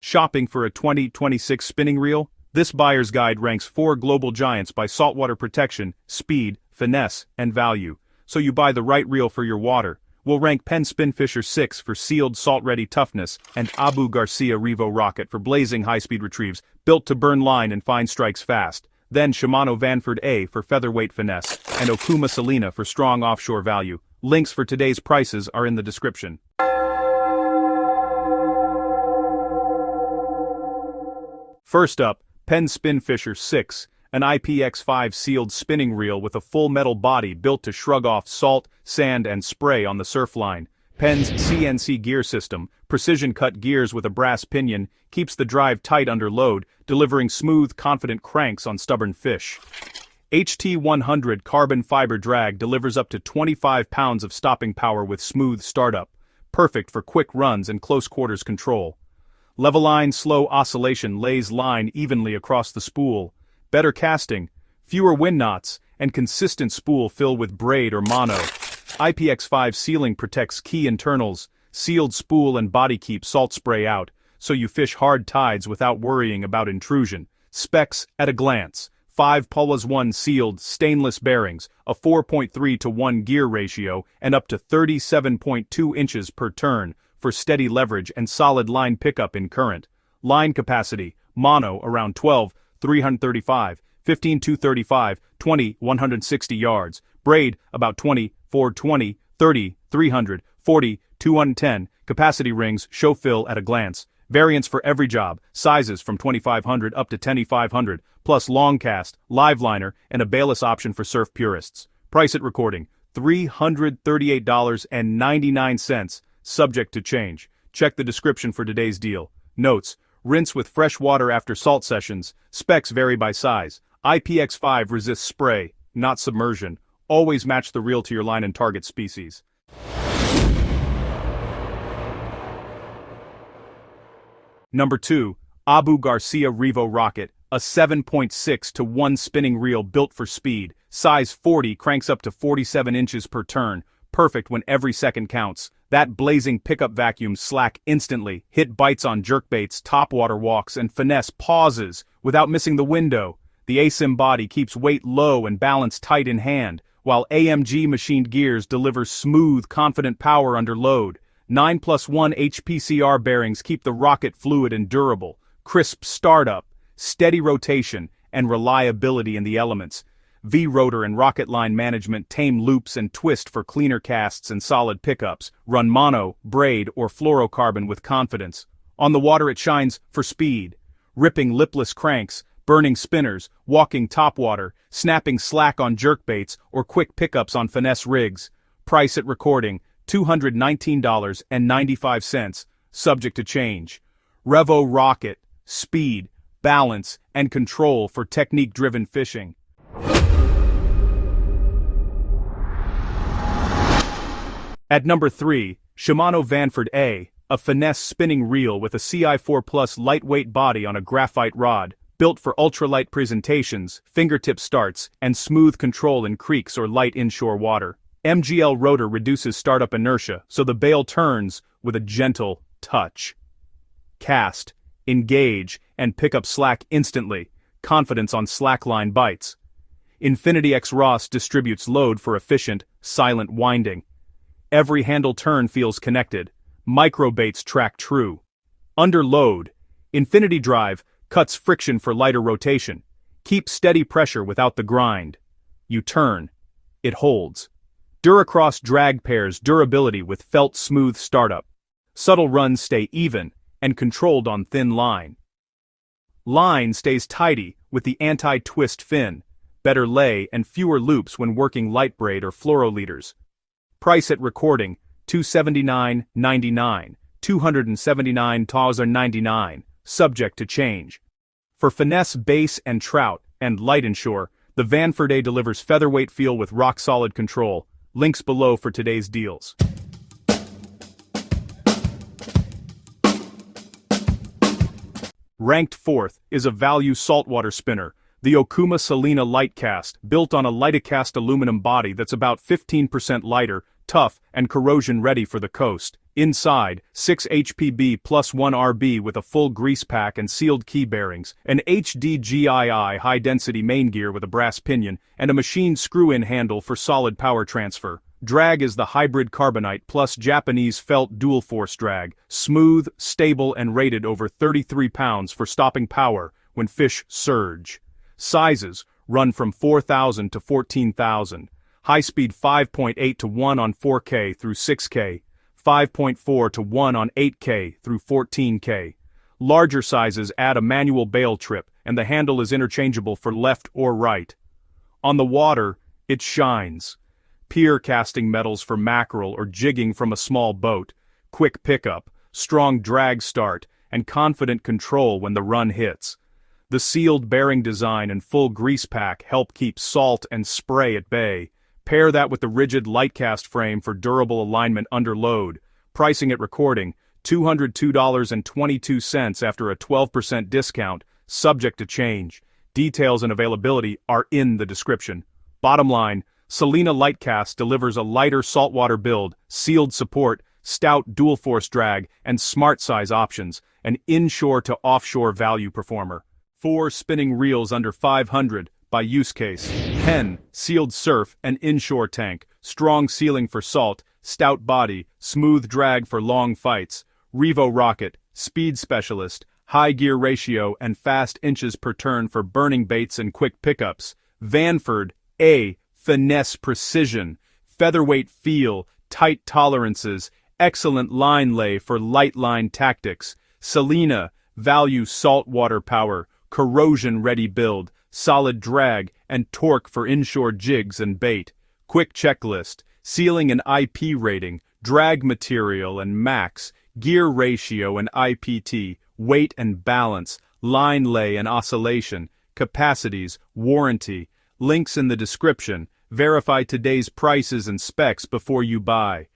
Shopping for a 2026 spinning reel? This buyer's guide ranks 4 global giants by saltwater protection, speed, finesse, and value. So you buy the right reel for your water. We'll rank Penn Spinfisher VI for sealed salt-ready toughness and Abu Garcia Revo Rocket for blazing high-speed retrieves, built to burn line and find strikes fast. Then Shimano Vanford A for featherweight finesse, and Okuma Salina for strong offshore value. Links for today's prices are in the description. First up, Penn Spinfisher VI, an IPX5 sealed spinning reel with a full metal body built to shrug off salt, sand, and spray on the surf line. Penn's CNC gear system, precision-cut gears with a brass pinion, keeps the drive tight under load, delivering smooth, confident cranks on stubborn fish. HT100 carbon fiber drag delivers up to 25 pounds of stopping power with smooth startup, perfect for quick runs and close-quarters control. Level line slow oscillation lays line evenly across the spool. Better casting, fewer wind knots, and consistent spool fill with braid or mono. IPX5 sealing protects key internals, sealed spool and body keep salt spray out, so you fish hard tides without worrying about intrusion. Specs at a glance. 5 Pullas 1 sealed stainless bearings, a 4.3:1 gear ratio, and up to 37.2 inches per turn, for steady leverage and solid line pickup in current. Line capacity, mono around 12, 335, 15, 235, 20, 160 yards. Braid about 20, 420, 30, 300, 40, 210. Capacity rings show fill at a glance. Variants for every job, sizes from 2500 up to 10500, plus long cast, live liner, and a bailless option for surf purists. Price at recording, $338.99. Subject to change. Check the description for today's deal. Notes: rinse with fresh water after salt sessions. Specs vary by size. IPX5 resists spray, not submersion. Always match the reel to your line and target species. Number 2. Abu Garcia Revo Rocket, a 7.6:1 spinning reel built for speed. Size 40 cranks up to 47 inches per turn. Perfect when every second counts. That blazing pickup vacuum slack instantly, hit bites on jerkbaits, topwater walks, and finesse pauses without missing the window. The ASIM body keeps weight low and balance tight in hand, while AMG machined gears deliver smooth, confident power under load. 9+1 HPCR bearings keep the rocket fluid and durable. Crisp startup, steady rotation, and reliability in the elements. V-rotor and rocket line management tame loops and twist for cleaner casts and solid pickups. Run mono, braid, or fluorocarbon with confidence. On the water it shines for speed. Ripping lipless cranks, burning spinners, walking topwater, snapping slack on jerkbaits, or quick pickups on finesse rigs. Price at recording, $219.95, subject to change. Revo Rocket, speed, balance, and control for technique-driven fishing. At number 3, Shimano Vanford A, a finesse spinning reel with a CI4 Plus lightweight body on a graphite rod, built for ultralight presentations, fingertip starts, and smooth control in creeks or light inshore water. MGL rotor reduces startup inertia, so the bail turns with a gentle touch. Cast, engage, and pick up slack instantly. Confidence on slackline bites. Infinity X Ross distributes load for efficient, silent winding. Every handle turn feels connected. Microbaits track true. Under load, Infinity Drive cuts friction for lighter rotation. Keep steady pressure without the grind. You turn. It holds. Duracross drag pairs durability with felt smooth startup. Subtle runs stay even and controlled on thin line. Line stays tidy with the anti-twist fin. Better lay and fewer loops when working light braid or fluoroleaders. Price at recording, $279.99, $279.99, subject to change. For finesse bass and trout, and light inshore, the Vanford A delivers featherweight feel with rock-solid control. Links below for today's deals. Ranked 4th is a value saltwater spinner, the Okuma Salina Litecast, built on a Litecast aluminum body that's about 15% lighter, tough, and corrosion-ready for the coast. Inside, 6 HPB plus 1 RB with a full grease pack and sealed key bearings, an HDGII high-density main gear with a brass pinion, and a machined screw-in handle for solid power transfer. Drag is the hybrid carbonite plus Japanese felt dual-force drag, smooth, stable and rated over 33 pounds for stopping power when fish surge. Sizes run from 4,000 to 14,000. High-speed 5.8 to 1 on 4K through 6K. 5.4 to 1 on 8K through 14K. Larger sizes add a manual bail trip, and the handle is interchangeable for left or right. On the water, it shines. Pier casting metals for mackerel or jigging from a small boat, quick pickup, strong drag start, and confident control when the run hits. The sealed bearing design and full grease pack help keep salt and spray at bay. Pair that with the rigid Litecast frame for durable alignment under load. Pricing at recording, $202.22 after a 12% discount, subject to change. Details and availability are in the description. Bottom line, Salina Litecast delivers a lighter saltwater build, sealed support, stout dual-force drag, and smart size options, an inshore to offshore value performer. 4 spinning reels under 500 by use case. Penn, sealed surf and inshore tank, strong sealing for salt, stout body, smooth drag for long fights. Revo Rocket, speed specialist, high gear ratio and fast inches per turn for burning baits and quick pickups. Vanford A, finesse precision, featherweight feel, tight tolerances, excellent line lay for light line tactics. Salina, value saltwater power, corrosion ready build, solid drag, and torque for inshore jigs and bait. Quick checklist, sealing and IP rating, drag material and max, gear ratio and IPT, weight and balance, line lay and oscillation, capacities, warranty. Links in the description. Verify today's prices and specs before you buy.